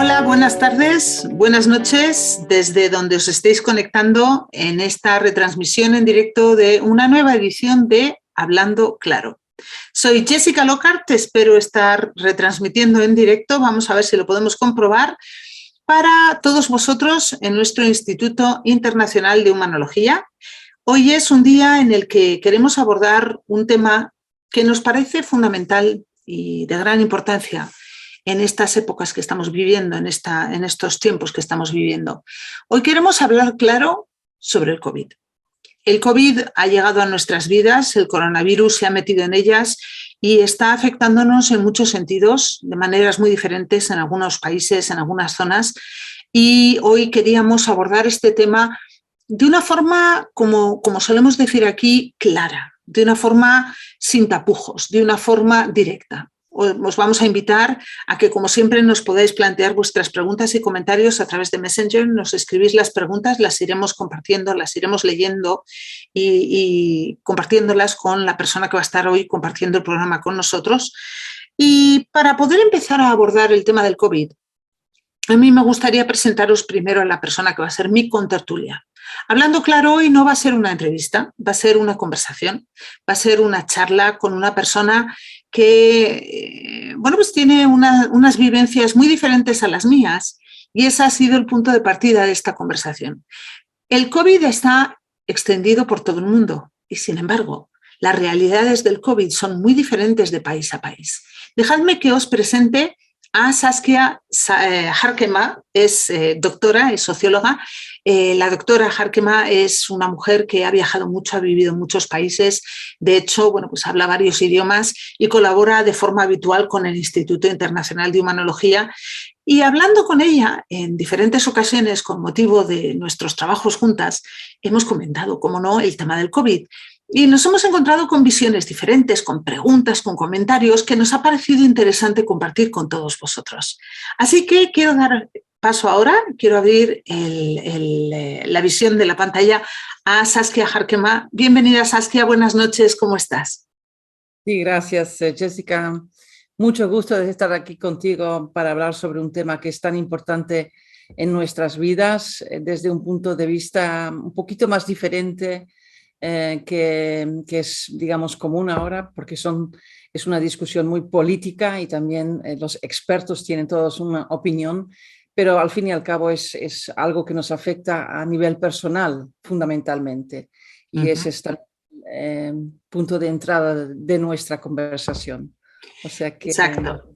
Hola, buenas tardes, buenas noches, desde donde os estéis conectando en esta retransmisión en directo de una nueva edición de Hablando Claro. Soy Jessica Lockhart, espero estar retransmitiendo en directo, vamos a ver si lo podemos comprobar, para todos vosotros en nuestro Instituto Internacional de Humanología. Hoy es un día en el que queremos abordar un tema que nos parece fundamental y de gran importancia en estas épocas que estamos viviendo, en estos tiempos que estamos viviendo. Hoy queremos hablar claro sobre el COVID. El COVID ha llegado a nuestras vidas, el coronavirus se ha metido en ellas y está afectándonos en muchos sentidos, de maneras muy diferentes en algunos países, en algunas zonas. Y hoy queríamos abordar este tema de una forma, como solemos decir aquí, clara, de una forma sin tapujos, de una forma directa. Os vamos a invitar a que, como siempre, nos podáis plantear vuestras preguntas y comentarios a través de Messenger. Nos escribís las preguntas, las iremos compartiendo, las iremos leyendo y compartiéndolas con la persona que va a estar hoy compartiendo el programa con nosotros. Y para poder empezar a abordar el tema del COVID, a mí me gustaría presentaros primero a la persona que va a ser mi contertulia. Hablando Claro hoy no va a ser una entrevista, va a ser una conversación, va a ser una charla con una persona que pues tiene unas vivencias muy diferentes a las mías y ese ha sido el punto de partida de esta conversación. El COVID está extendido por todo el mundo y, sin embargo, las realidades del COVID son muy diferentes de país a país. Dejadme que os presente a Saskia Harkema, es doctora, es socióloga. La doctora Harkema es una mujer que ha viajado mucho, ha vivido en muchos países. De hecho, pues habla varios idiomas y colabora de forma habitual con el Instituto Internacional de Humanología. Y hablando con ella en diferentes ocasiones con motivo de nuestros trabajos juntas, hemos comentado, como no, el tema del COVID. Y nos hemos encontrado con visiones diferentes, con preguntas, con comentarios que nos ha parecido interesante compartir con todos vosotros. Así que quiero dar paso ahora, quiero abrir la visión de la pantalla a Saskia Harkema. Bienvenida, Saskia, buenas noches, ¿cómo estás? Sí, gracias, Jessica. Mucho gusto de estar aquí contigo para hablar sobre un tema que es tan importante en nuestras vidas desde un punto de vista un poquito más diferente que es, digamos, común ahora, porque es una discusión muy política y también los expertos tienen todos una opinión, pero al fin y al cabo es algo que nos afecta a nivel personal, fundamentalmente. Y ese es el punto de entrada de nuestra conversación. O sea que... Exacto.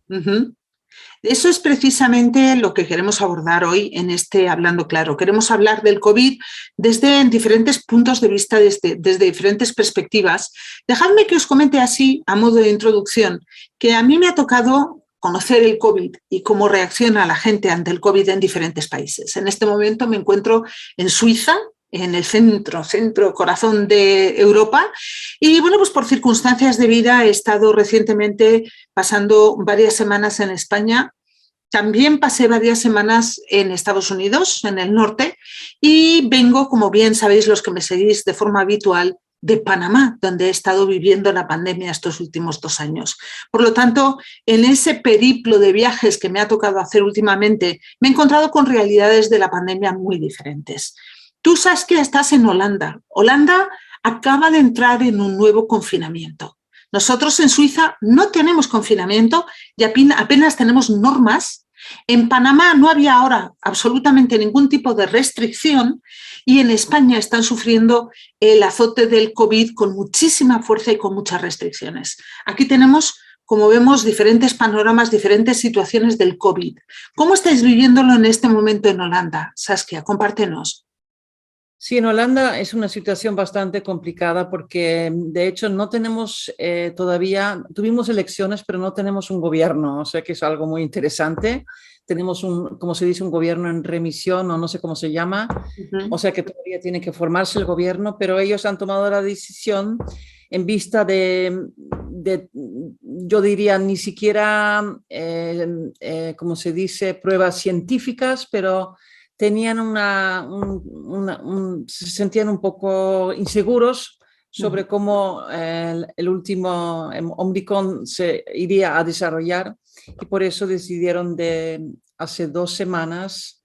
Eso es precisamente lo que queremos abordar hoy en este Hablando Claro. Queremos hablar del COVID desde diferentes puntos de vista, desde diferentes perspectivas. Dejadme que os comente así, a modo de introducción, que a mí me ha tocado conocer el COVID y cómo reacciona la gente ante el COVID en diferentes países. En este momento me encuentro en Suiza, en el centro corazón de Europa. Y pues por circunstancias de vida he estado recientemente pasando varias semanas en España. También pasé varias semanas en Estados Unidos, en el norte, y vengo, como bien sabéis los que me seguís de forma habitual, de Panamá, donde he estado viviendo la pandemia estos últimos 2 años. Por lo tanto, en ese periplo de viajes que me ha tocado hacer últimamente, me he encontrado con realidades de la pandemia muy diferentes. Tú, Saskia, estás en Holanda. Holanda acaba de entrar en un nuevo confinamiento. Nosotros en Suiza no tenemos confinamiento y apenas tenemos normas. En Panamá no había ahora absolutamente ningún tipo de restricción y en España están sufriendo el azote del COVID con muchísima fuerza y con muchas restricciones. Aquí tenemos, como vemos, diferentes panoramas, diferentes situaciones del COVID. ¿Cómo estáis viviéndolo en este momento en Holanda? Saskia, compártenos. Sí, en Holanda es una situación bastante complicada porque de hecho no tenemos todavía, tuvimos elecciones pero no tenemos un gobierno, o sea que es algo muy interesante. Tenemos como se dice, un gobierno en remisión o no sé cómo se llama, o sea que todavía tiene que formarse el gobierno, pero ellos han tomado la decisión en vista de yo diría, ni siquiera, como se dice, pruebas científicas, pero tenían se sentían un poco inseguros sobre cómo el último Omicron se iría a desarrollar y por eso decidieron de hace 2 semanas,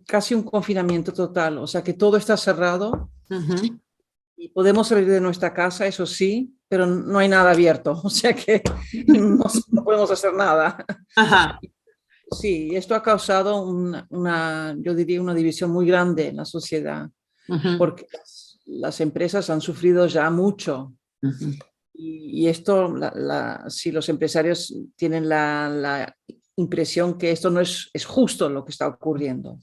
casi un confinamiento total, o sea que todo está cerrado. Y podemos salir de nuestra casa, eso sí, pero no hay nada abierto, o sea que no podemos hacer nada. Ajá. Sí, esto ha causado yo diría, una división muy grande en la sociedad, porque las empresas han sufrido ya mucho. Y esto, si los empresarios tienen la impresión que esto no es justo lo que está ocurriendo.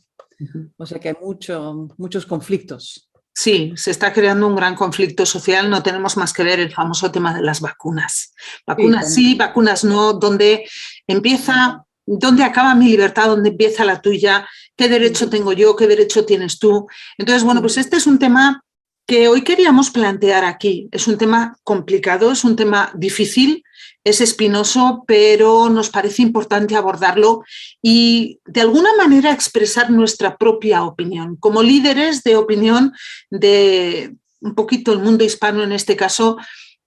O sea que hay muchos conflictos. Sí, se está creando un gran conflicto social. No tenemos más que ver el famoso tema de las vacunas. Vacunas sí, vacunas no, dónde acaba mi libertad, dónde empieza la tuya, qué derecho tengo yo, qué derecho tienes tú. Entonces, bueno, pues este es un tema que hoy queríamos plantear aquí. Es un tema complicado, es un tema difícil, es espinoso, pero nos parece importante abordarlo y de alguna manera expresar nuestra propia opinión. Como líderes de opinión de un poquito el mundo hispano en este caso,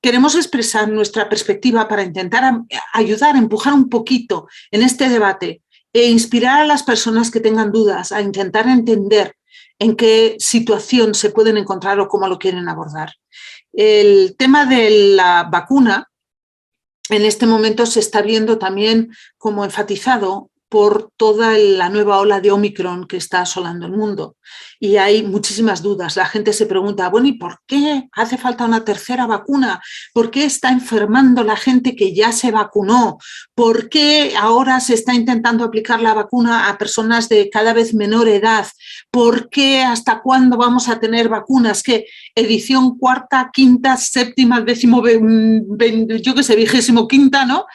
queremos expresar nuestra perspectiva para intentar ayudar, empujar un poquito en este debate e inspirar a las personas que tengan dudas a intentar entender en qué situación se pueden encontrar o cómo lo quieren abordar. El tema de la vacuna en este momento se está viendo también como enfatizado por toda la nueva ola de Omicron que está asolando el mundo. Y hay muchísimas dudas. La gente se pregunta, bueno, ¿y por qué hace falta una tercera vacuna? ¿Por qué está enfermando la gente que ya se vacunó? ¿Por qué ahora se está intentando aplicar la vacuna a personas de cada vez menor edad? ¿Por qué hasta cuándo vamos a tener vacunas? ¿Qué edición cuarta, quinta, séptima, décimo, yo qué sé, 25ª, ¿no?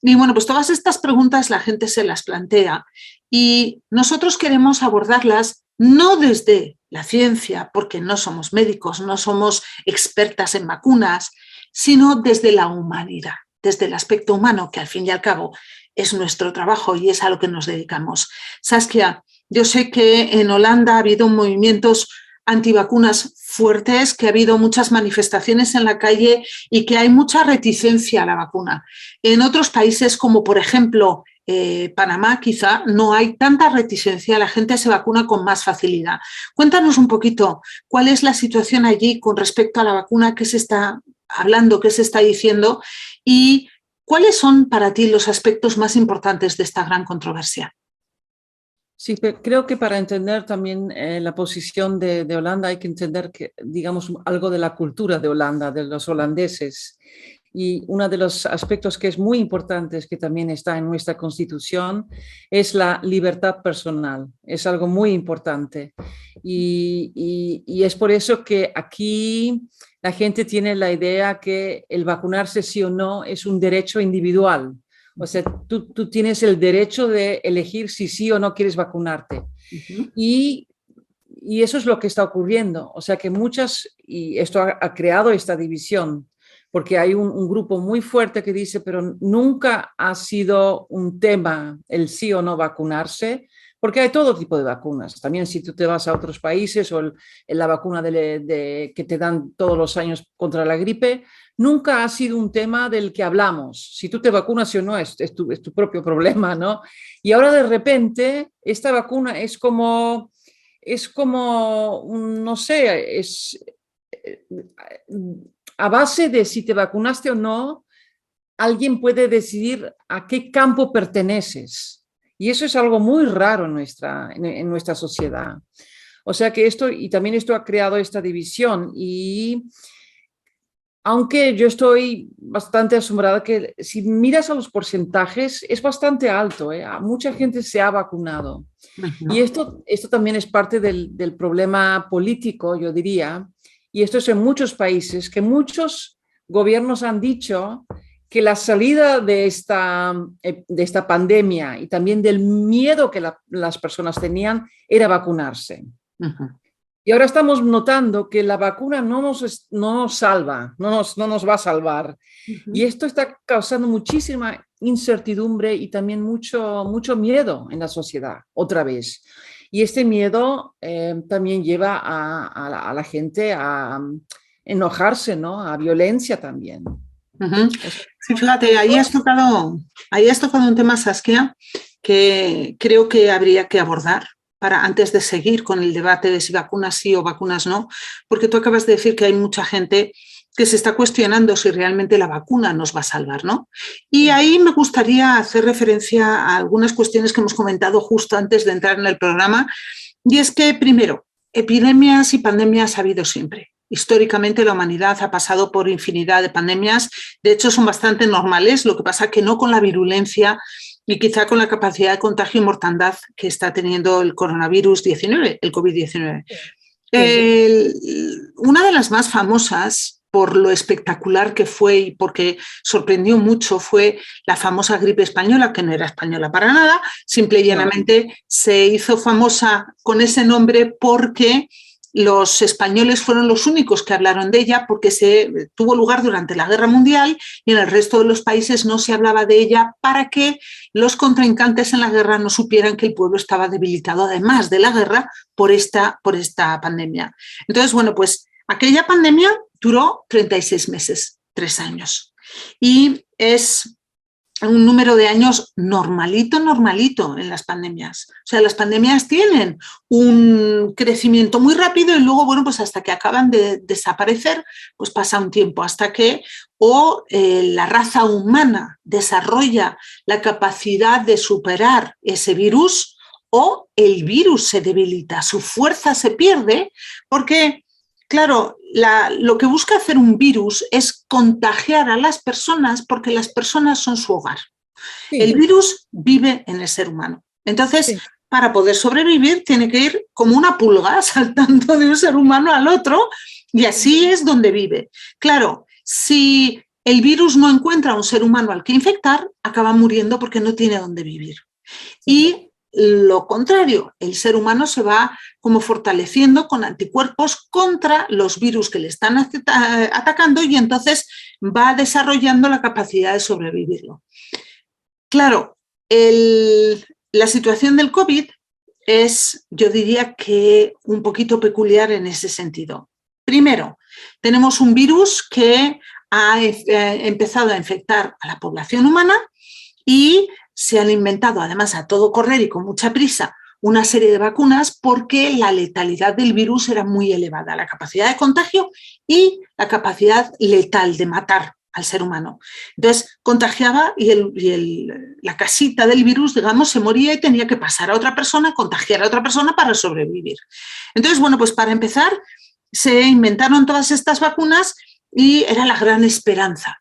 Y bueno, pues todas estas preguntas la gente se las plantea y nosotros queremos abordarlas no desde la ciencia, porque no somos médicos, no somos expertas en vacunas, sino desde la humanidad, desde el aspecto humano, que al fin y al cabo es nuestro trabajo y es a lo que nos dedicamos. Saskia, yo sé que en Holanda ha habido movimientos antivacunas fuertes, que ha habido muchas manifestaciones en la calle y que hay mucha reticencia a la vacuna. En otros países, como por ejemplo Panamá, quizá no hay tanta reticencia, la gente se vacuna con más facilidad. Cuéntanos un poquito cuál es la situación allí con respecto a la vacuna, qué se está hablando, qué se está diciendo y cuáles son para ti los aspectos más importantes de esta gran controversia. Sí, creo que para entender también la posición de Holanda hay que entender que, digamos, algo de la cultura de Holanda, de los holandeses. Y uno de los aspectos que es muy importante, es que también está en nuestra Constitución, es la libertad personal. Es algo muy importante. Y es por eso que aquí la gente tiene la idea que el vacunarse sí o no es un derecho individual. O sea, tú tienes el derecho de elegir si sí o no quieres vacunarte. Y eso es lo que está ocurriendo. O sea, que y esto ha creado esta división, porque hay un grupo muy fuerte que dice, pero nunca ha sido un tema el sí o no vacunarse, porque hay todo tipo de vacunas. También si tú te vas a otros países o la vacuna que te dan todos los años contra la gripe, nunca ha sido un tema del que hablamos. Si tú te vacunas o no, es tu propio problema, ¿no? Y ahora de repente esta vacuna es como no sé, a base de si te vacunaste o no, alguien puede decidir a qué campo perteneces. Y eso es algo muy raro en nuestra sociedad. O sea que también esto ha creado esta división. Y aunque yo estoy bastante asombrada que si miras a los porcentajes es bastante alto, ¿eh? Mucha gente se ha vacunado. Y esto también es parte del problema político, yo diría, y esto es en muchos países, que muchos gobiernos han dicho que la salida de esta pandemia y también del miedo que las personas tenían era vacunarse. Y ahora estamos notando que la vacuna no nos salva, no nos va a salvar. Y esto está causando muchísima incertidumbre y también mucho miedo en la sociedad, otra vez. Y este miedo también lleva a la gente a enojarse, ¿no? A violencia también. Sí, fíjate, ahí has tocado un tema, Saskia, que creo que habría que abordar antes de seguir con el debate de si vacunas sí o vacunas no, porque tú acabas de decir que hay mucha gente que se está cuestionando si realmente la vacuna nos va a salvar, ¿no? Y ahí me gustaría hacer referencia a algunas cuestiones que hemos comentado justo antes de entrar en el programa, y es que, primero, epidemias y pandemias ha habido siempre. Históricamente la humanidad ha pasado por infinidad de pandemias, de hecho son bastante normales, lo que pasa que no con la virulencia y quizá con la capacidad de contagio y mortandad que está teniendo el coronavirus 19, el COVID-19. Una de las más famosas, por lo espectacular que fue y porque sorprendió mucho, fue la famosa gripe española, que no era española para nada, simple y llanamente se hizo famosa con ese nombre porque los españoles fueron los únicos que hablaron de ella, porque tuvo lugar durante la Guerra Mundial y en el resto de los países no se hablaba de ella para que los contrincantes en la guerra no supieran que el pueblo estaba debilitado, además de la guerra, por esta pandemia. Entonces, bueno, pues aquella pandemia duró 36 meses, 3 años. Y es un número de años normalito en las pandemias. O sea, las pandemias tienen un crecimiento muy rápido y luego, bueno, pues hasta que acaban de desaparecer, pues pasa un tiempo hasta que la raza humana desarrolla la capacidad de superar ese virus o el virus se debilita, su fuerza se pierde porque, claro, lo que busca hacer un virus es contagiar a las personas porque las personas son su hogar. Sí. El virus vive en el ser humano. Entonces, sí, para poder sobrevivir tiene que ir como una pulga saltando de un ser humano al otro y así es donde vive. Claro, si el virus no encuentra a un ser humano al que infectar, acaba muriendo porque no tiene dónde vivir. Y lo contrario, el ser humano se va como fortaleciendo con anticuerpos contra los virus que le están atacando y entonces va desarrollando la capacidad de sobrevivirlo. Claro, la situación del COVID es, yo diría que un poquito peculiar en ese sentido. Primero, tenemos un virus que ha empezado a infectar a la población humana y se han inventado, además a todo correr y con mucha prisa, una serie de vacunas porque la letalidad del virus era muy elevada, la capacidad de contagio y la capacidad letal de matar al ser humano. Entonces, contagiaba y la casita del virus, digamos, se moría y tenía que pasar a otra persona, contagiar a otra persona para sobrevivir. Entonces, bueno, pues para empezar, se inventaron todas estas vacunas y era la gran esperanza.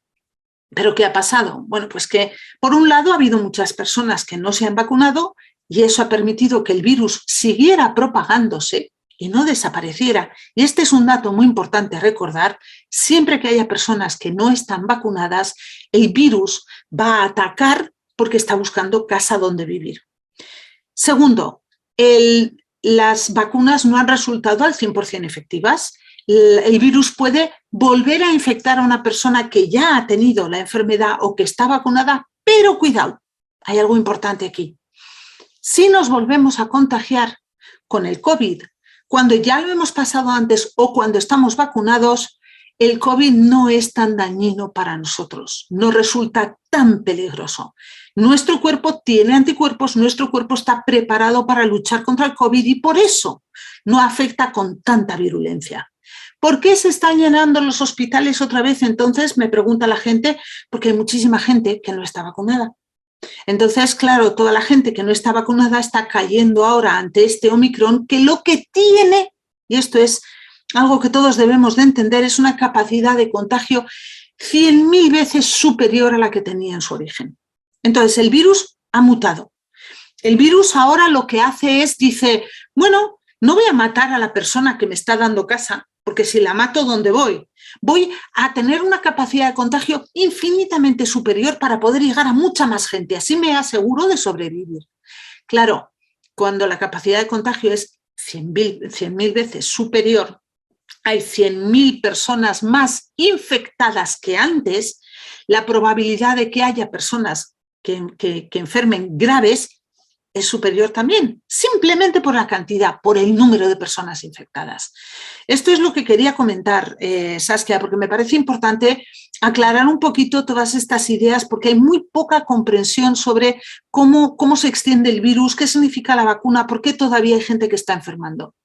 ¿Pero qué ha pasado? Bueno, pues que por un lado ha habido muchas personas que no se han vacunado y eso ha permitido que el virus siguiera propagándose y no desapareciera. Y este es un dato muy importante a recordar. Siempre que haya personas que no están vacunadas, el virus va a atacar porque está buscando casa donde vivir. Segundo, las vacunas no han resultado al 100% efectivas. El virus puede volver a infectar a una persona que ya ha tenido la enfermedad o que está vacunada, pero cuidado, hay algo importante aquí. Si nos volvemos a contagiar con el COVID, cuando ya lo hemos pasado antes o cuando estamos vacunados, el COVID no es tan dañino para nosotros, no resulta tan peligroso. Nuestro cuerpo tiene anticuerpos, nuestro cuerpo está preparado para luchar contra el COVID y por eso no afecta con tanta virulencia. ¿Por qué se están llenando los hospitales otra vez? Entonces me pregunta la gente, porque hay muchísima gente que no está vacunada. Entonces, claro, toda la gente que no está vacunada está cayendo ahora ante este Omicron, que lo que tiene, y esto es algo que todos debemos de entender, es una capacidad de contagio 100.000 veces superior a la que tenía en su origen. Entonces, el virus ha mutado. El virus ahora lo que hace es, dice, bueno, no voy a matar a la persona que me está dando casa, porque si la mato, ¿dónde voy? Voy a tener una capacidad de contagio infinitamente superior para poder llegar a mucha más gente. Así me aseguro de sobrevivir. Claro, cuando la capacidad de contagio es 100.000 veces superior, hay 100.000 personas más infectadas que antes, la probabilidad de que haya personas que enfermen graves es superior también, simplemente por la cantidad, por el número de personas infectadas. Esto es lo que quería comentar, Saskia, porque me parece importante aclarar un poquito todas estas ideas, porque hay muy poca comprensión sobre cómo se extiende el virus, qué significa la vacuna, por qué todavía hay gente que está enfermando.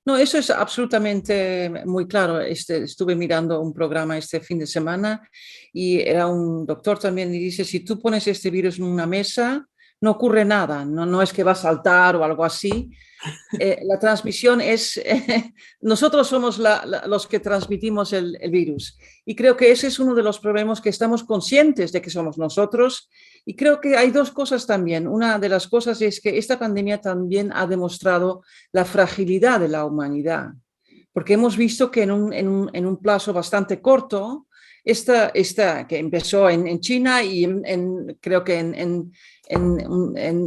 No, eso es absolutamente muy claro. Estuve mirando un programa este fin de semana y era un doctor también y dice, si tú pones este virus en una mesa, no ocurre nada, no es que va a saltar o algo así. La transmisión es, nosotros somos los que transmitimos el virus. Y creo que ese es uno de los problemas que estamos conscientes de que somos nosotros. Y creo que hay dos cosas también. Una de las cosas es que esta pandemia también ha demostrado la fragilidad de la humanidad, porque hemos visto que en un plazo bastante corto, esta que empezó en China y creo que en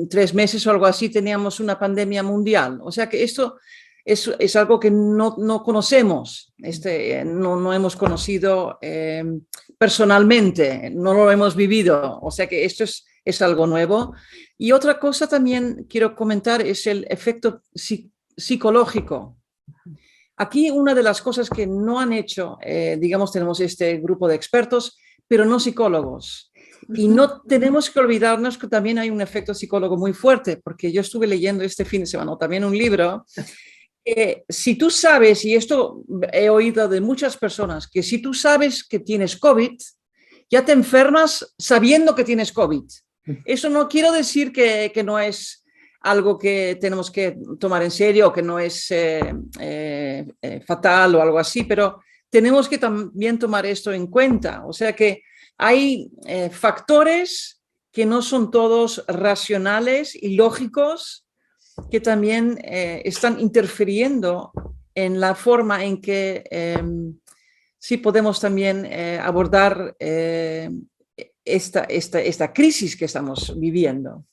3 meses o algo así teníamos una pandemia mundial. O sea que esto es algo que no conocemos, no hemos conocido personalmente, no lo hemos vivido. O sea que esto es algo nuevo. Y otra cosa también quiero comentar es el efecto psicológico. Aquí una de las cosas que no han hecho, digamos, tenemos este grupo de expertos, pero no psicólogos. Y no tenemos que olvidarnos que también hay un efecto psicólogo muy fuerte, porque yo estuve leyendo este fin de semana también un libro. Si tú sabes, y esto he oído de muchas personas, que si tú sabes que tienes COVID, ya te enfermas sabiendo que tienes COVID. Eso no quiero decir que no es algo que tenemos que tomar en serio o que no es fatal o algo así, pero tenemos que también tomar esto en cuenta. O sea que hay factores que no son todos racionales y lógicos que también están interfiriendo en la forma en que sí podemos también abordar esta crisis que estamos viviendo.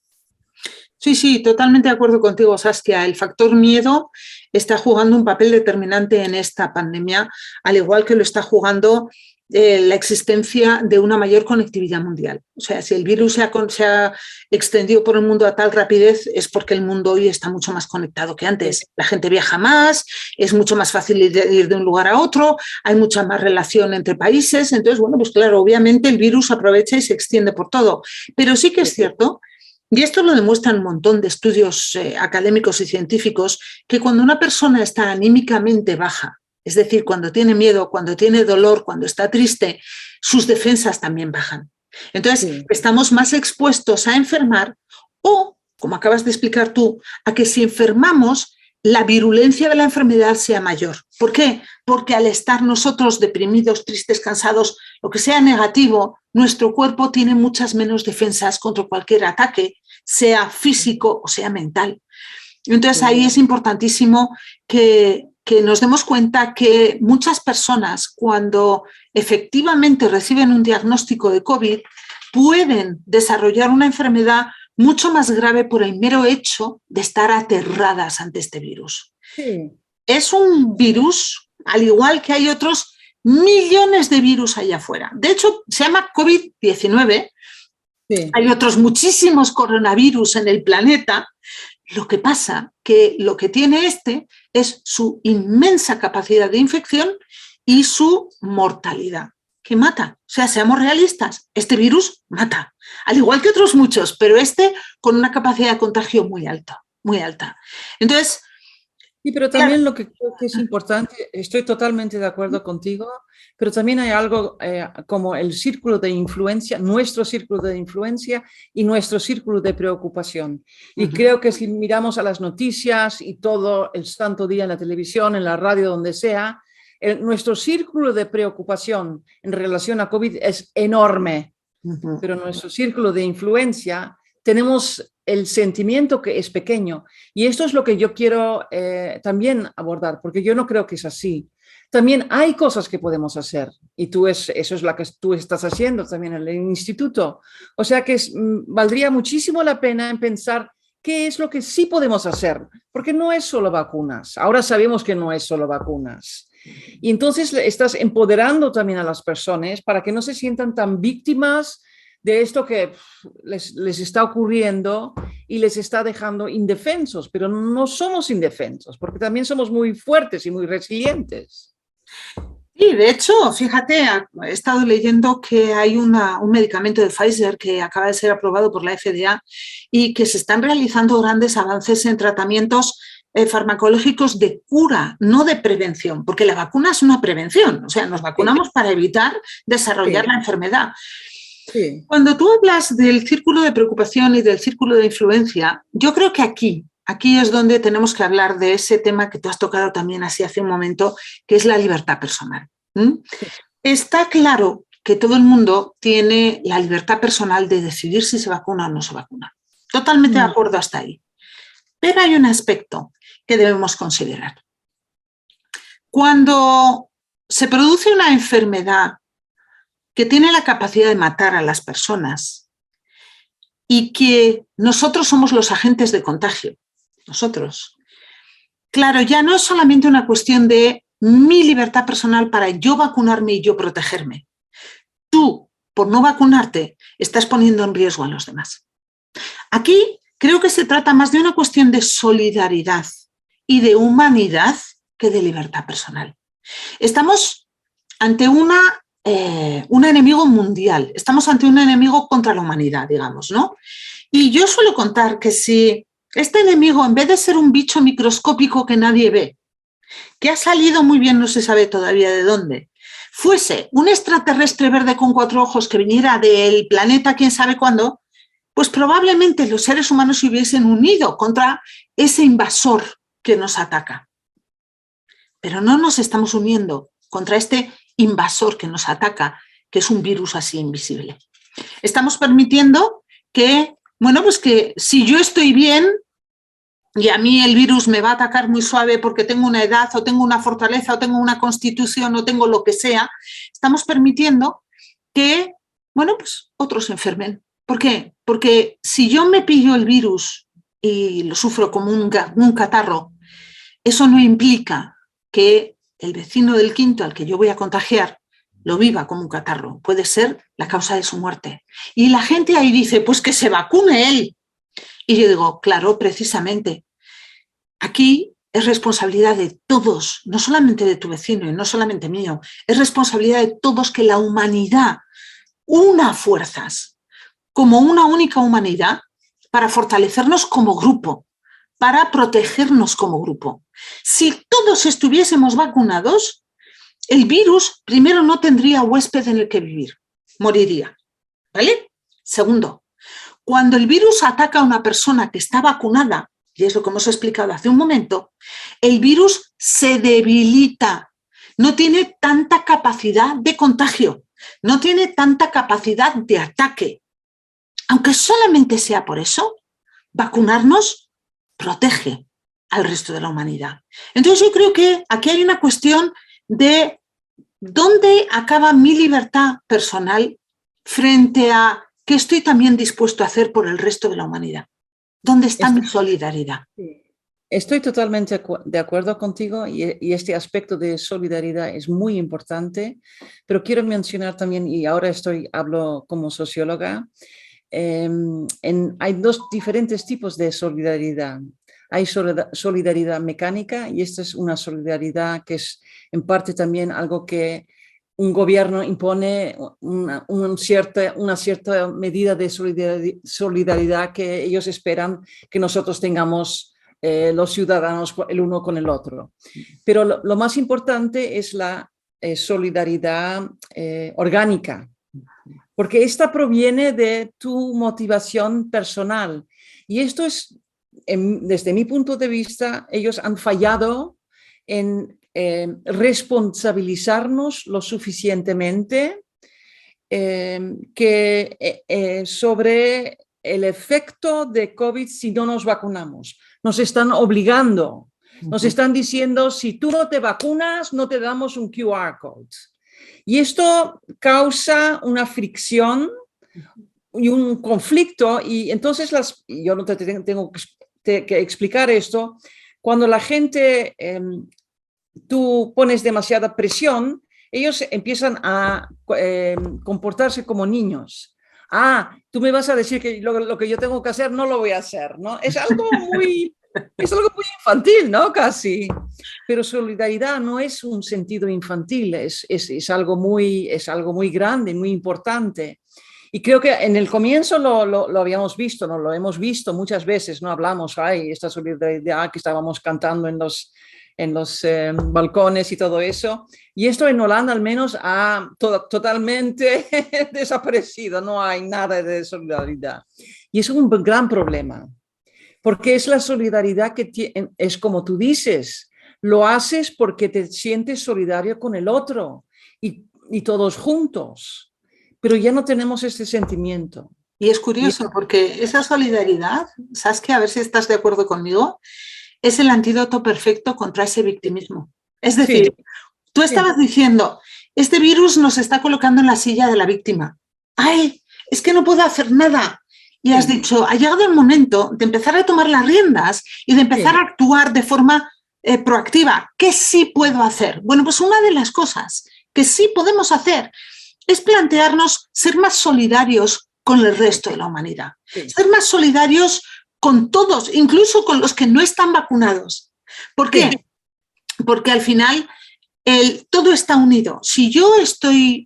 Sí, totalmente de acuerdo contigo, Saskia. El factor miedo está jugando un papel determinante en esta pandemia, al igual que lo está jugando la existencia de una mayor conectividad mundial. O sea, si el virus se ha extendido por el mundo a tal rapidez es porque el mundo hoy está mucho más conectado que antes. La gente viaja más, es mucho más fácil ir de un lugar a otro, hay mucha más relación entre países. Entonces, bueno, pues claro, obviamente el virus aprovecha y se extiende por todo. Pero sí que es cierto, y esto lo demuestran un montón de estudios académicos y científicos, que cuando una persona está anímicamente baja, es decir, cuando tiene miedo, cuando tiene dolor, cuando está triste, sus defensas también bajan. Entonces, estamos más expuestos a enfermar o, como acabas de explicar tú, a que si enfermamos, la virulencia de la enfermedad sea mayor. ¿Por qué? Porque al estar nosotros deprimidos, tristes, cansados, lo que sea negativo, nuestro cuerpo tiene muchas menos defensas contra cualquier ataque, sea físico o sea mental. Entonces, ahí es importantísimo que nos demos cuenta que muchas personas, cuando efectivamente reciben un diagnóstico de COVID, pueden desarrollar una enfermedad mucho más grave por el mero hecho de estar aterradas ante este virus. Sí. Es un virus, al igual que hay otros millones de virus allá afuera. De hecho, se llama COVID-19. Sí. Hay otros muchísimos coronavirus en el planeta. Lo que pasa que lo que tiene es su inmensa capacidad de infección y su mortalidad, que mata. O sea, seamos realistas, este virus mata, al igual que otros muchos, pero con una capacidad de contagio muy alta, muy alta. Entonces, sí, pero también lo que creo que es importante, estoy totalmente de acuerdo contigo, pero también hay algo como el círculo de influencia, nuestro círculo de influencia y nuestro círculo de preocupación. Y creo que si miramos a las noticias y todo el santo día en la televisión, en la radio, donde sea, nuestro círculo de preocupación en relación a COVID es enorme, pero nuestro círculo de influencia tenemos el sentimiento que es pequeño. Y esto es lo que yo quiero también abordar, porque yo no creo que es así. También hay cosas que podemos hacer, y eso es lo que tú estás haciendo también en el instituto. O sea que valdría muchísimo la pena en pensar qué es lo que sí podemos hacer, porque no es solo vacunas. Ahora sabemos que no es solo vacunas. Y entonces estás empoderando también a las personas para que no se sientan tan víctimas de esto que les está ocurriendo y les está dejando indefensos, pero no somos indefensos, porque también somos muy fuertes y muy resilientes. Y de hecho, fíjate, he estado leyendo que hay un medicamento de Pfizer que acaba de ser aprobado por la FDA y que se están realizando grandes avances en tratamientos farmacológicos de cura, no de prevención, porque la vacuna es una prevención, o sea, nos vacunamos para evitar desarrollar la enfermedad. Sí. Cuando tú hablas del círculo de preocupación y del círculo de influencia, yo creo que aquí es donde tenemos que hablar de ese tema que tú has tocado también así hace un momento, que es la libertad personal. Está claro que todo el mundo tiene la libertad personal de decidir si se vacuna o no se vacuna. Totalmente de acuerdo hasta ahí. Pero hay un aspecto que debemos considerar. Cuando se produce una enfermedad que tiene la capacidad de matar a las personas y que nosotros somos los agentes de contagio, nosotros. Claro, ya no es solamente una cuestión de mi libertad personal para yo vacunarme y yo protegerme. Tú, por no vacunarte, estás poniendo en riesgo a los demás. Aquí creo que se trata más de una cuestión de solidaridad y de humanidad que de libertad personal. Estamos ante un enemigo mundial, estamos ante un enemigo contra la humanidad, digamos, ¿no? Y yo suelo contar que si este enemigo, en vez de ser un bicho microscópico que nadie ve, que ha salido muy bien, no se sabe todavía de dónde, fuese un extraterrestre verde con 4 ojos que viniera del planeta quién sabe cuándo, pues probablemente los seres humanos se hubiesen unido contra ese invasor que nos ataca. Pero no nos estamos uniendo contra este invasor que nos ataca, que es un virus así invisible. Estamos permitiendo que, bueno, pues que si yo estoy bien y a mí el virus me va a atacar muy suave porque tengo una edad o tengo una fortaleza o tengo una constitución o tengo lo que sea, estamos permitiendo que, bueno, pues otros se enfermen. ¿Por qué? Porque si yo me pillo el virus y lo sufro como un catarro, eso no implica que el vecino del quinto al que yo voy a contagiar lo viva como un catarro. Puede ser la causa de su muerte. Y la gente ahí dice, pues que se vacune él. Y yo digo, claro, precisamente, aquí es responsabilidad de todos, no solamente de tu vecino y no solamente mío, es responsabilidad de todos que la humanidad una fuerzas como una única humanidad para fortalecernos como grupo, para protegernos como grupo. Si todos estuviésemos vacunados, el virus primero no tendría huésped en el que vivir, moriría, ¿vale? Segundo, cuando el virus ataca a una persona que está vacunada, y es lo que hemos explicado hace un momento, el virus se debilita, no tiene tanta capacidad de contagio, no tiene tanta capacidad de ataque. Aunque solamente sea por eso, vacunarnos protege al resto de la humanidad. Entonces yo creo que aquí hay una cuestión de dónde acaba mi libertad personal frente a qué estoy también dispuesto a hacer por el resto de la humanidad. ¿Dónde está mi solidaridad? Estoy totalmente de acuerdo contigo y este aspecto de solidaridad es muy importante, pero quiero mencionar también, y ahora hablo como socióloga, hay dos diferentes tipos de solidaridad. Hay solidaridad mecánica y esta es una solidaridad que es en parte también algo que un gobierno impone una cierta medida de solidaridad que ellos esperan que nosotros tengamos los ciudadanos el uno con el otro. Pero lo más importante es la solidaridad orgánica, porque esta proviene de tu motivación personal. Y esto es, desde mi punto de vista, ellos han fallado en responsabilizarnos lo suficientemente sobre el efecto de COVID si no nos vacunamos. Nos están obligando, nos están diciendo, si tú no te vacunas, no te damos un QR code. Y esto causa una fricción y un conflicto, y entonces yo no te tengo que explicar esto. Cuando la gente, tú pones demasiada presión, ellos empiezan a comportarse como niños. tú me vas a decir que lo que yo tengo que hacer no lo voy a hacer, ¿no? Es algo muy infantil, ¿no? Casi. Pero solidaridad no es un sentido infantil, es algo muy grande, muy importante. Y creo que en el comienzo lo habíamos visto, ¿no? Lo hemos visto muchas veces, ¿no? Hablamos, esta solidaridad que estábamos cantando en los balcones y todo eso. Y esto en Holanda al menos ha totalmente desaparecido, no hay nada de solidaridad. Y es un gran problema, porque es la solidaridad que es como tú dices, lo haces porque te sientes solidario con el otro y todos juntos, pero ya no tenemos este sentimiento. Y es curioso porque esa solidaridad, Saskia, a ver si estás de acuerdo conmigo, es el antídoto perfecto contra ese victimismo. Es decir, sí, tú estabas diciendo, este virus nos está colocando en la silla de la víctima. ¡Ay! Es que no puedo hacer nada. Y has dicho, ha llegado el momento de empezar a tomar las riendas y de empezar a actuar de forma proactiva. ¿Qué sí puedo hacer? Bueno, pues una de las cosas que sí podemos hacer es plantearnos ser más solidarios con el resto de la humanidad. Sí. Ser más solidarios con todos, incluso con los que no están vacunados. ¿Por qué? Sí. Porque al final todo está unido. Si yo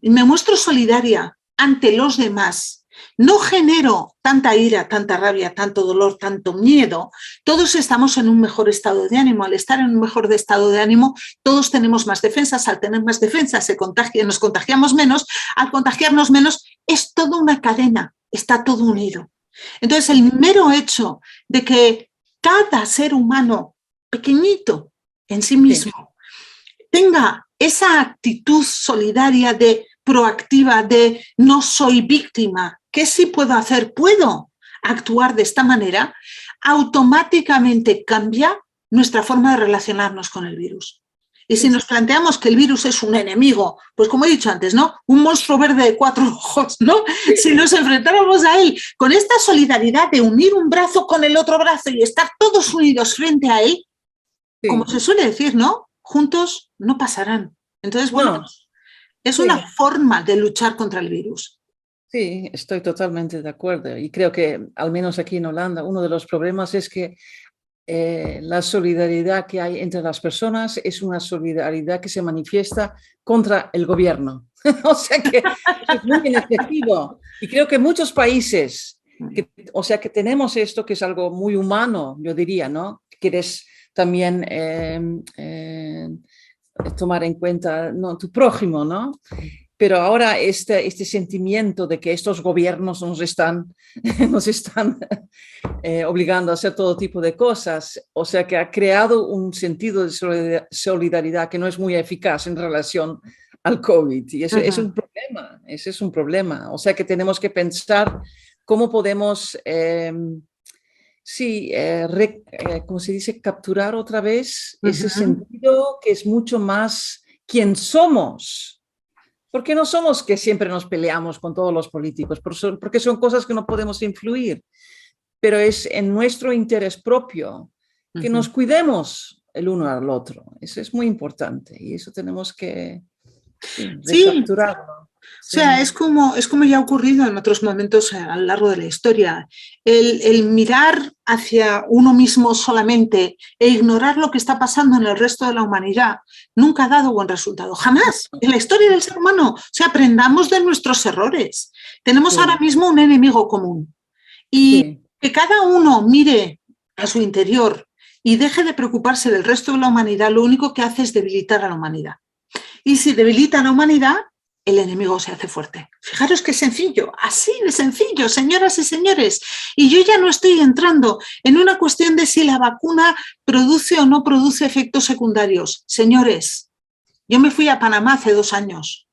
me muestro solidaria ante los demás, no genero tanta ira, tanta rabia, tanto dolor, tanto miedo, todos estamos en un mejor estado de ánimo. Al estar en un mejor estado de ánimo, todos tenemos más defensas. Al tener más defensas, nos contagiamos menos. Al contagiarnos menos, es toda una cadena, está todo unido. Entonces, el mero hecho de que cada ser humano pequeñito en sí mismo tenga esa actitud solidaria, proactiva, de no soy víctima, ¿qué sí puedo hacer? Puedo actuar de esta manera, automáticamente cambia nuestra forma de relacionarnos con el virus. Y si nos planteamos que el virus es un enemigo, pues como he dicho antes, ¿no? Un monstruo verde de 4 ojos, ¿no? Si nos enfrentáramos a él con esta solidaridad de unir un brazo con el otro brazo y estar todos unidos frente a él, como se suele decir, ¿no? Juntos no pasarán. Entonces, bueno, es una forma de luchar contra el virus. Sí, estoy totalmente de acuerdo. Y creo que, al menos aquí en Holanda, uno de los problemas es que la solidaridad que hay entre las personas es una solidaridad que se manifiesta contra el gobierno. O sea que es muy inefectivo. Y creo que muchos países, que tenemos esto que es algo muy humano, yo diría, ¿no? Quieres también tomar en cuenta, ¿no?, tu prójimo, ¿no? Pero ahora este sentimiento de que estos gobiernos nos están obligando a hacer todo tipo de cosas, o sea que ha creado un sentido de solidaridad que no es muy eficaz en relación al COVID. Y eso es un problema, ese es un problema. O sea que tenemos que pensar cómo podemos, ¿cómo se dice? Capturar otra vez ese sentido que es mucho más quién somos. Porque no somos que siempre nos peleamos con todos los políticos, porque son cosas que no podemos influir, pero es en nuestro interés propio que nos cuidemos el uno al otro. Eso es muy importante y eso tenemos que recapturarlo. Sí. O sea, es como ya ha ocurrido en otros momentos a lo largo de la historia. El mirar hacia uno mismo solamente e ignorar lo que está pasando en el resto de la humanidad nunca ha dado buen resultado. Jamás. En la historia del ser humano. O sea, aprendamos de nuestros errores. Tenemos ahora mismo un enemigo común. Y que cada uno mire a su interior y deje de preocuparse del resto de la humanidad, lo único que hace es debilitar a la humanidad. Y si debilita a la humanidad, el enemigo se hace fuerte. Fijaros qué sencillo, así de sencillo, señoras y señores. Y yo ya no estoy entrando en una cuestión de si la vacuna produce o no produce efectos secundarios. Señores, yo me fui a Panamá hace 2 años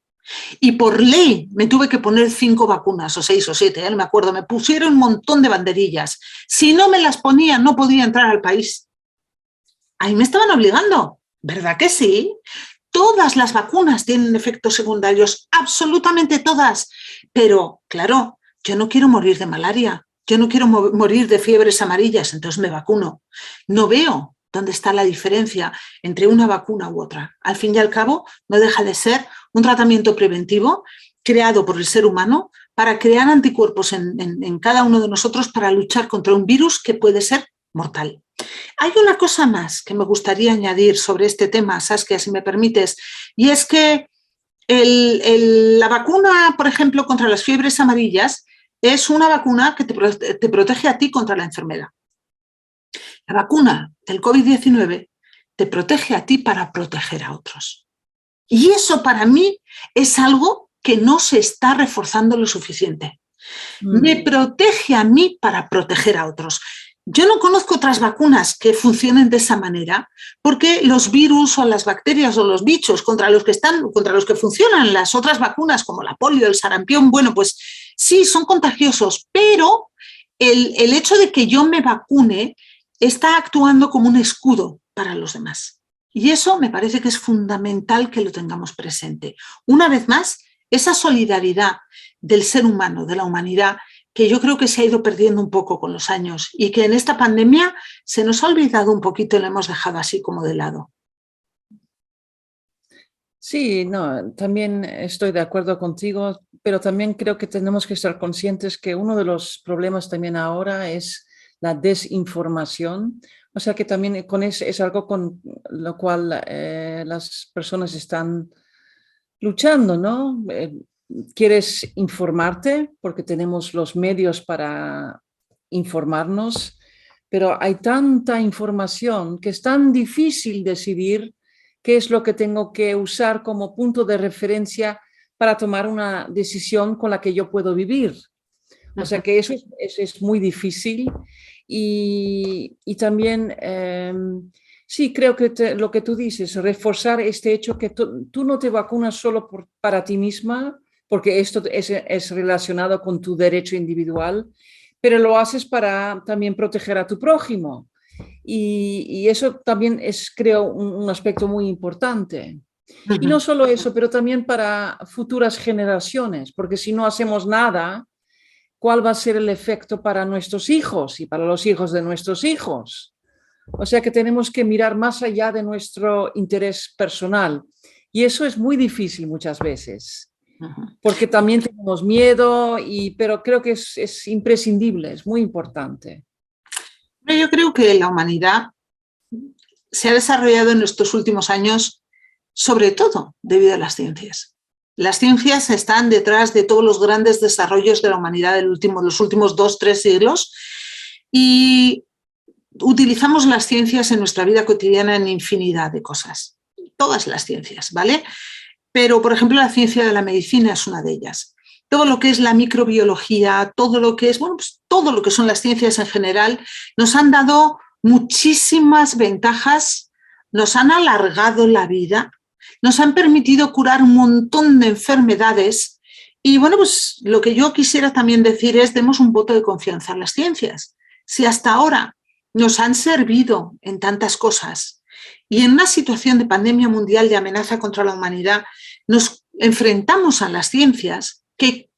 y por ley me tuve que poner 5 vacunas, o 6 o 7, no me acuerdo, me pusieron un montón de banderillas. Si no me las ponía, no podía entrar al país. Ahí me estaban obligando, ¿verdad que sí? Todas las vacunas tienen efectos secundarios, absolutamente todas. Pero, claro, yo no quiero morir de malaria, yo no quiero morir de fiebres amarillas, entonces me vacuno. No veo dónde está la diferencia entre una vacuna u otra. Al fin y al cabo, no deja de ser un tratamiento preventivo creado por el ser humano para crear anticuerpos en cada uno de nosotros para luchar contra un virus que puede ser mortal. Hay una cosa más que me gustaría añadir sobre este tema, Saskia, si me permites, y es que la vacuna, por ejemplo, contra las fiebres amarillas es una vacuna que te protege a ti contra la enfermedad. La vacuna del COVID-19 te protege a ti para proteger a otros. Y eso para mí es algo que no se está reforzando lo suficiente. Me protege a mí para proteger a otros. Yo no conozco otras vacunas que funcionen de esa manera, porque los virus o las bacterias o los bichos contra los que funcionan las otras vacunas, como la polio, el sarampión, bueno, pues sí, son contagiosos, pero el hecho de que yo me vacune está actuando como un escudo para los demás. Y eso me parece que es fundamental que lo tengamos presente. Una vez más, esa solidaridad del ser humano, de la humanidad, que yo creo que se ha ido perdiendo un poco con los años y que en esta pandemia se nos ha olvidado un poquito y lo hemos dejado así como de lado. Sí, no, también estoy de acuerdo contigo, pero también creo que tenemos que estar conscientes que uno de los problemas también ahora es la desinformación. O sea que también es algo con lo cual las personas están luchando, ¿no? Quieres informarte porque tenemos los medios para informarnos, pero hay tanta información que es tan difícil decidir qué es lo que tengo que usar como punto de referencia para tomar una decisión con la que yo puedo vivir. O sea que eso es muy difícil y también sí, creo que lo que tú dices, reforzar este hecho que tú no te vacunas solo para ti misma, porque esto es relacionado con tu derecho individual, pero lo haces para también proteger a tu prójimo. Y eso también es, creo, un aspecto muy importante. Y no solo eso, pero también para futuras generaciones, porque si no hacemos nada, ¿cuál va a ser el efecto para nuestros hijos y para los hijos de nuestros hijos? O sea que tenemos que mirar más allá de nuestro interés personal. Y eso es muy difícil muchas veces, porque también tenemos miedo, pero creo que es imprescindible, es muy importante. Yo creo que la humanidad se ha desarrollado en estos últimos años, sobre todo debido a las ciencias. Las ciencias están detrás de todos los grandes desarrollos de la humanidad de los últimos 2-3 siglos y utilizamos las ciencias en nuestra vida cotidiana en infinidad de cosas. Todas las ciencias, ¿vale? Pero, por ejemplo, la ciencia de la medicina es una de ellas. Todo lo que es la microbiología, todo lo que es, bueno, pues todo lo que son las ciencias en general, nos han dado muchísimas ventajas, nos han alargado la vida, nos han permitido curar un montón de enfermedades y, bueno, pues lo que yo quisiera también decir es demos un voto de confianza a las ciencias. Si hasta ahora nos han servido en tantas cosas y en una situación de pandemia mundial de amenaza contra la humanidad nos enfrentamos a las ciencias que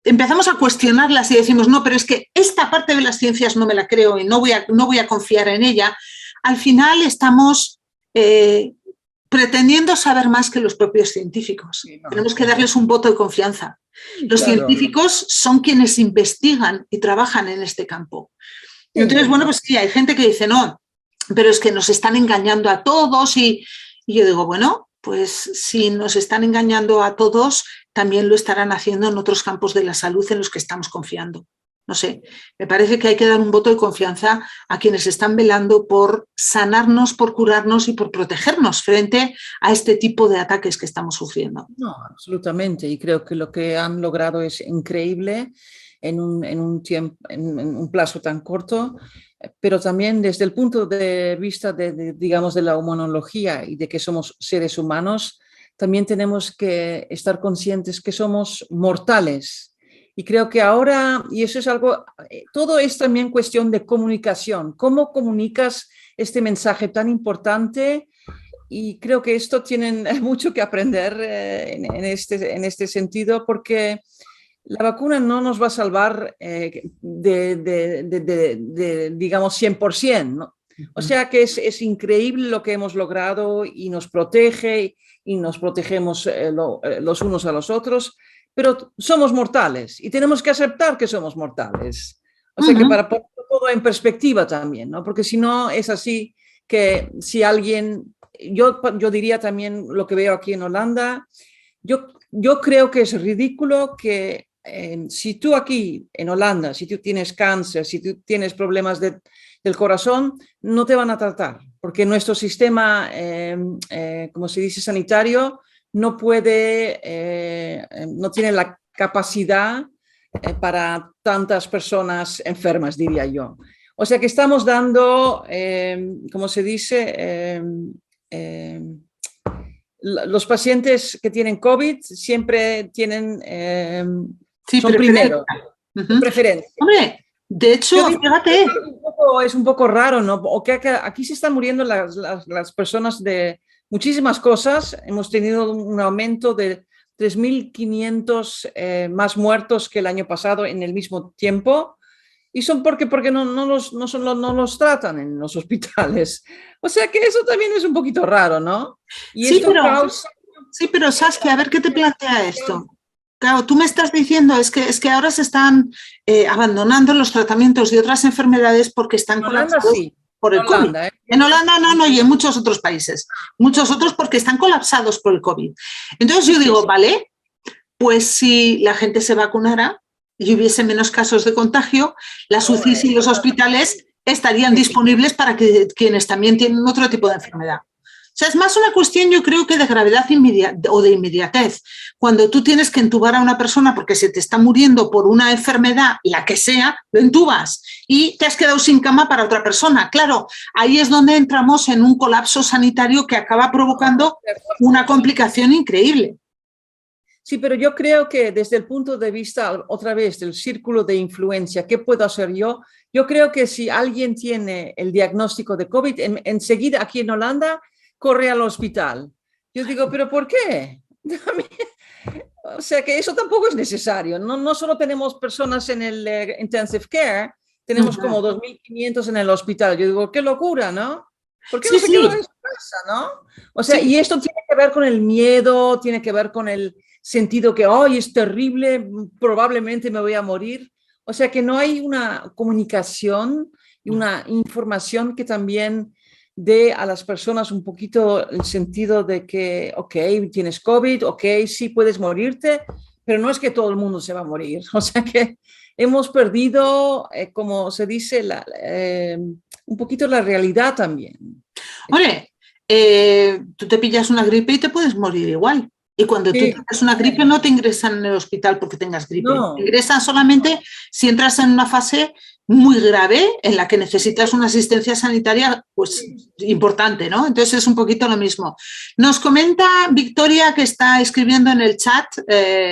empezamos a cuestionarlas y decimos no, pero es que esta parte de las ciencias no me la creo y no voy a confiar en ella, al final estamos pretendiendo saber más que los propios científicos. Sí, no, tenemos que darles un voto de confianza. Los científicos son quienes investigan y trabajan en este campo. Entonces, bueno, pues sí, hay gente que dice, no, pero es que nos están engañando a todos y yo digo, bueno, pues si nos están engañando a todos, también lo estarán haciendo en otros campos de la salud en los que estamos confiando. No sé, me parece que hay que dar un voto de confianza a quienes están velando por sanarnos, por curarnos y por protegernos frente a este tipo de ataques que estamos sufriendo. No, absolutamente. Y creo que lo que han logrado es increíble en un plazo tan corto, pero también desde el punto de vista digamos, de la humanología y de que somos seres humanos, también tenemos que estar conscientes que somos mortales. Y creo que ahora, y eso es algo, todo es también cuestión de comunicación. ¿Cómo comunicas este mensaje tan importante? Y creo que esto tienen mucho que aprender en este sentido, porque la vacuna no nos va a salvar digamos, 100%, ¿no? O sea que es increíble lo que hemos logrado y nos protege y nos protegemos los unos a los otros, pero somos mortales y tenemos que aceptar que somos mortales. O sea que para poner todo en perspectiva también, ¿no? Porque si no es así que si alguien, yo diría también lo que veo aquí en Holanda, yo creo que es ridículo que si tú aquí en Holanda, si tú tienes cáncer, si tú tienes problemas del corazón, no te van a tratar, porque nuestro sistema, como se dice, sanitario, no puede, no tiene la capacidad para tantas personas enfermas, diría yo. O sea que estamos dando, como se dice, los pacientes que tienen COVID siempre tienen, sí, son primero, preferencia. Hombre, de hecho, fíjate. Es un poco raro, ¿no? O que aquí se están muriendo las personas de muchísimas cosas. Hemos tenido un aumento de 3.500 más muertos que el año pasado en el mismo tiempo. Y son porque no los tratan en los hospitales. O sea que eso también es un poquito raro, ¿no? Y Sí, esto causa... Sí, pero Saskia, a ver qué te plantea esto. Claro, tú me estás diciendo es que ahora se están abandonando los tratamientos de otras enfermedades porque están colapsados por el COVID. En Holanda no, y en muchos otros países. Muchos otros porque están colapsados por el COVID. Entonces yo digo, vale, pues si la gente se vacunara y hubiese menos casos de contagio, las UCIs y los hospitales estarían disponibles para quienes también tienen otro tipo de enfermedad. O sea, es más una cuestión, yo creo, que de gravedad o de inmediatez. Cuando tú tienes que entubar a una persona porque se te está muriendo por una enfermedad, la que sea, lo entubas y te has quedado sin cama para otra persona. Claro, ahí es donde entramos en un colapso sanitario que acaba provocando una complicación increíble. Sí, pero yo creo que desde el punto de vista, otra vez, del círculo de influencia, ¿qué puedo hacer yo? Yo creo que si alguien tiene el diagnóstico de COVID, enseguida aquí en Holanda, corre al hospital. Yo digo, ¿pero por qué? O sea que eso tampoco es necesario. No solo tenemos personas en el intensive care, tenemos como 2.500 en el hospital. Yo digo, qué locura, ¿no? ¿Por qué no se quedan en su casa, no? O sea, y esto tiene que ver con el miedo, tiene que ver con el sentido que, ¡ay, es terrible, probablemente me voy a morir! O sea que no hay una comunicación y una información que también dé a las personas un poquito el sentido de que, ok, tienes COVID, ok, sí puedes morirte, pero no es que todo el mundo se va a morir. O sea que hemos perdido, como se dice, un poquito la realidad también. Hombre, tú te pillas una gripe y te puedes morir igual. Y cuando tú tienes una gripe no te ingresan en el hospital porque tengas gripe. No. Te ingresan solamente si entras en una fase muy grave en la que necesitas una asistencia sanitaria pues importante, ¿no? Entonces es un poquito lo mismo. Nos comenta Victoria, que está escribiendo en el chat,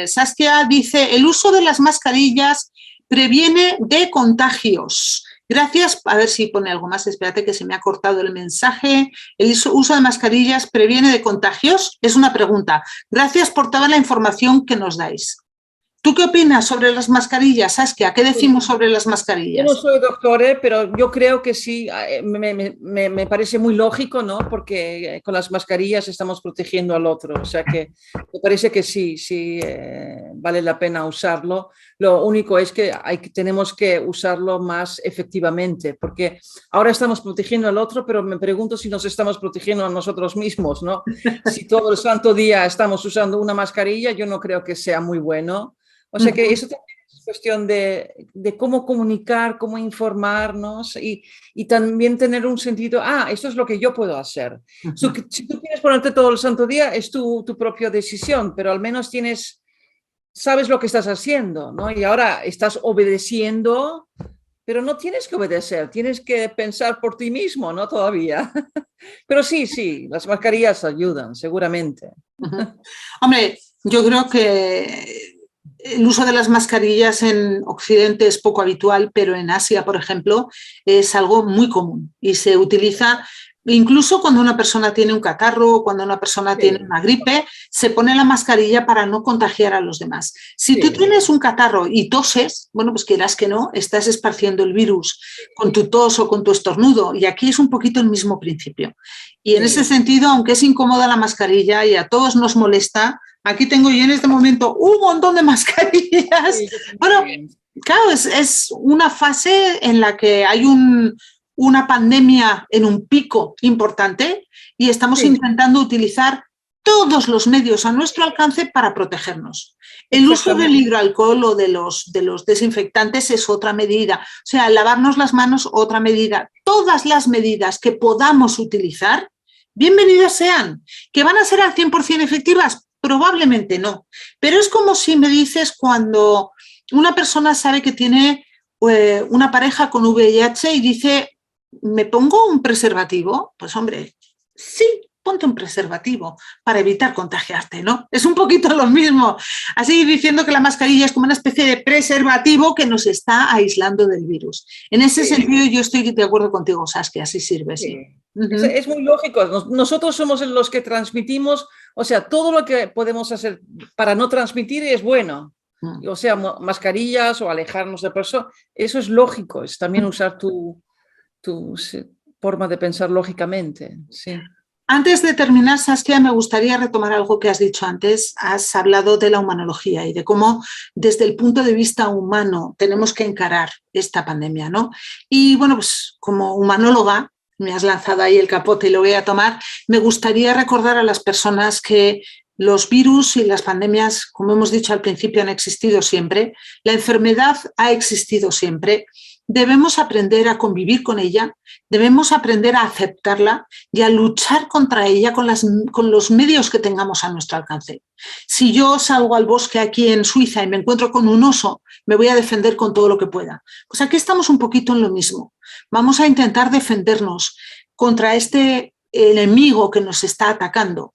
Saskia dice, el uso de las mascarillas previene de contagios. Gracias, a ver si pone algo más, espérate que se me ha cortado el mensaje. ¿El uso de mascarillas previene de contagios? Es una pregunta. Gracias por toda la información que nos dais. ¿Tú qué opinas sobre las mascarillas, Saskia? ¿Qué decimos sobre las mascarillas? Yo no soy doctor, pero yo creo que sí, me parece muy lógico, ¿no? Porque con las mascarillas estamos protegiendo al otro. O sea que me parece que sí, vale la pena usarlo. Lo único es que tenemos que usarlo más efectivamente, porque ahora estamos protegiendo al otro, pero me pregunto si nos estamos protegiendo a nosotros mismos, ¿no? Si todo el santo día estamos usando una mascarilla, yo no creo que sea muy bueno. O sea que eso también es cuestión de cómo comunicar, cómo informarnos y también tener un sentido, esto es lo que yo puedo hacer. Si tú quieres ponerte todo el santo día, es tu propia decisión, pero al menos sabes lo que estás haciendo, ¿no? Y ahora estás obedeciendo, pero no tienes que obedecer, tienes que pensar por ti mismo, ¿no? Todavía. Pero sí, las mascarillas ayudan, seguramente. Hombre, yo creo que el uso de las mascarillas en Occidente es poco habitual, pero en Asia, por ejemplo, es algo muy común y se utiliza incluso cuando una persona tiene un catarro, cuando una persona tiene una gripe, se pone la mascarilla para no contagiar a los demás. Si tú tienes un catarro y toses, bueno, pues quieras que no, estás esparciendo el virus con tu tos o con tu estornudo, y aquí es un poquito el mismo principio. Y en ese sentido, aunque es incómoda la mascarilla y a todos nos molesta, aquí tengo yo en este momento un montón de mascarillas. Bueno, claro, es una fase en la que hay una pandemia en un pico importante y estamos intentando utilizar todos los medios a nuestro alcance para protegernos. El uso del hidroalcohol o de los desinfectantes es otra medida. O sea, lavarnos las manos, otra medida. Todas las medidas que podamos utilizar, bienvenidas sean. ¿Que van a ser al 100% efectivas? Probablemente no. Pero es como si me dices cuando una persona sabe que tiene una pareja con VIH y dice, ¿me pongo un preservativo? Pues hombre, sí, ponte un preservativo para evitar contagiarte, ¿no? Es un poquito lo mismo. Así diciendo que la mascarilla es como una especie de preservativo que nos está aislando del virus. En ese sentido yo estoy de acuerdo contigo, Saskia, así sirve, sí. Es muy lógico. Nosotros somos los que transmitimos, o sea, todo lo que podemos hacer para no transmitir es bueno. O sea, mascarillas o alejarnos de personas, eso es lógico, es también usar tu forma de pensar lógicamente. Sí. Antes de terminar, Saskia, me gustaría retomar algo que has dicho antes. Has hablado de la humanología y de cómo desde el punto de vista humano tenemos que encarar esta pandemia, ¿no? Y bueno, pues como humanóloga, me has lanzado ahí el capote y lo voy a tomar, me gustaría recordar a las personas que los virus y las pandemias, como hemos dicho al principio, han existido siempre. La enfermedad ha existido siempre. Debemos aprender a convivir con ella, debemos aprender a aceptarla y a luchar contra ella con los medios que tengamos a nuestro alcance. Si yo salgo al bosque aquí en Suiza y me encuentro con un oso, me voy a defender con todo lo que pueda. Pues aquí estamos un poquito en lo mismo. Vamos a intentar defendernos contra este enemigo que nos está atacando.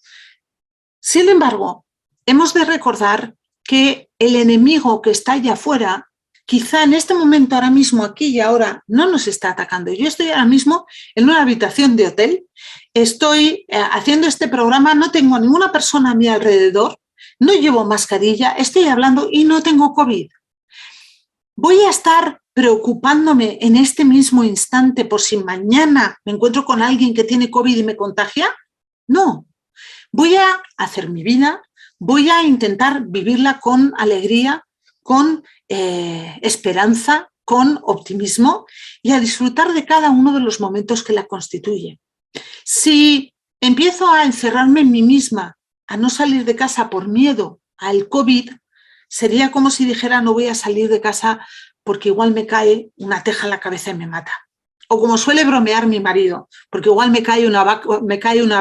Sin embargo, hemos de recordar que el enemigo que está allá afuera, quizá en este momento, ahora mismo, aquí y ahora, no nos está atacando. Yo estoy ahora mismo en una habitación de hotel, estoy haciendo este programa, no tengo ninguna persona a mi alrededor, no llevo mascarilla, estoy hablando y no tengo COVID. ¿Voy a estar preocupándome en este mismo instante por si mañana me encuentro con alguien que tiene COVID y me contagia? No. Voy a hacer mi vida, voy a intentar vivirla con alegría, con esperanza, con optimismo y a disfrutar de cada uno de los momentos que la constituye. Si empiezo a encerrarme en mí misma, a no salir de casa por miedo al COVID, sería como si dijera no voy a salir de casa porque igual me cae una teja en la cabeza y me mata. O como suele bromear mi marido, porque igual me cae una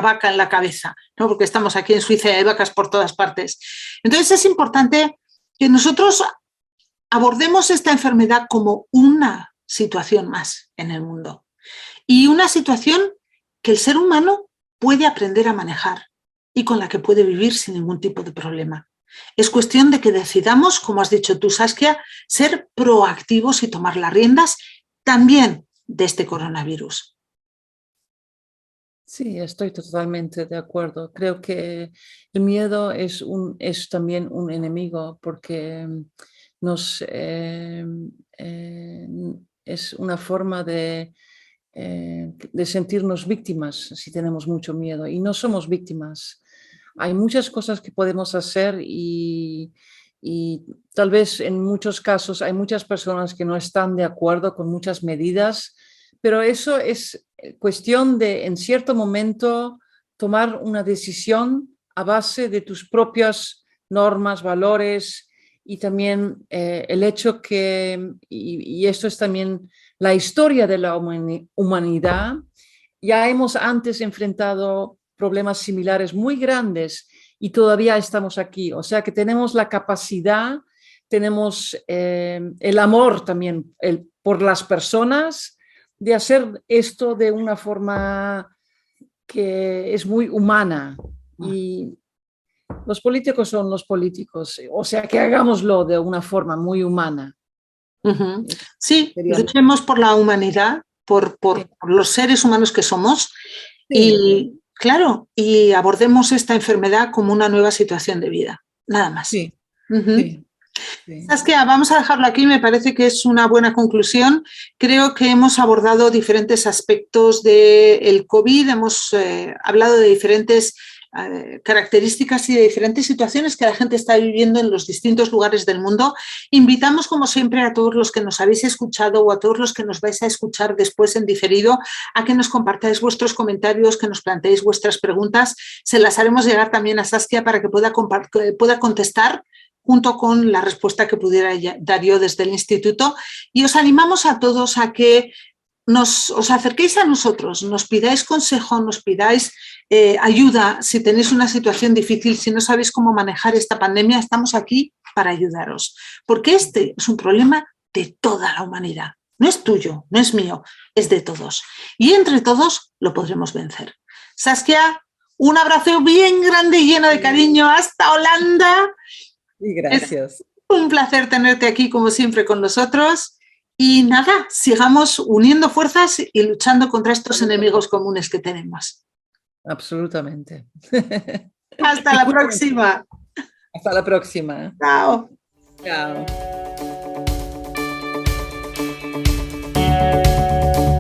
vaca en la cabeza, ¿no? Porque estamos aquí en Suiza y hay vacas por todas partes. Entonces es importante que nosotros abordemos esta enfermedad como una situación más en el mundo y una situación que el ser humano puede aprender a manejar y con la que puede vivir sin ningún tipo de problema. Es cuestión de que decidamos, como has dicho tú, Saskia, ser proactivos y tomar las riendas también de este coronavirus. Sí, estoy totalmente de acuerdo. Creo que el miedo es también un enemigo porque es una forma de sentirnos víctimas si tenemos mucho miedo y no somos víctimas. Hay muchas cosas que podemos hacer y tal vez en muchos casos hay muchas personas que no están de acuerdo con muchas medidas, pero eso es cuestión de en cierto momento tomar una decisión a base de tus propias normas, valores y también el hecho que, y esto es también la historia de la humanidad, ya hemos antes enfrentado problemas similares muy grandes y todavía estamos aquí. O sea que tenemos la capacidad, tenemos el amor también por las personas de hacer esto de una forma que es muy humana. Y los políticos son los políticos, o sea que hagámoslo de una forma muy humana. Sí, luchemos por la humanidad, por los seres humanos que somos. Y claro, y abordemos esta enfermedad como una nueva situación de vida, nada más. Sí, Sí. sí. Saskia, vamos a dejarlo aquí, me parece que es una buena conclusión. Creo que hemos abordado diferentes aspectos del COVID, hemos hablado de diferentes características y de diferentes situaciones que la gente está viviendo en los distintos lugares del mundo. Invitamos, como siempre, a todos los que nos habéis escuchado o a todos los que nos vais a escuchar después en diferido a que nos compartáis vuestros comentarios, que nos planteéis vuestras preguntas. Se las haremos llegar también a Saskia para que pueda contestar junto con la respuesta que pudiera dar yo desde el instituto. Y os animamos a todos a que os acerquéis a nosotros, nos pidáis consejo, nos pidáis ayuda si tenéis una situación difícil, si no sabéis cómo manejar esta pandemia, estamos aquí para ayudaros, porque este es un problema de toda la humanidad, no es tuyo, no es mío, es de todos, y entre todos lo podremos vencer. Saskia, un abrazo bien grande y lleno de cariño hasta Holanda. Y gracias. Es un placer tenerte aquí como siempre con nosotros. Y nada, sigamos uniendo fuerzas y luchando contra estos enemigos comunes que tenemos. Absolutamente. Hasta la próxima. Hasta la próxima. Chao. Chao.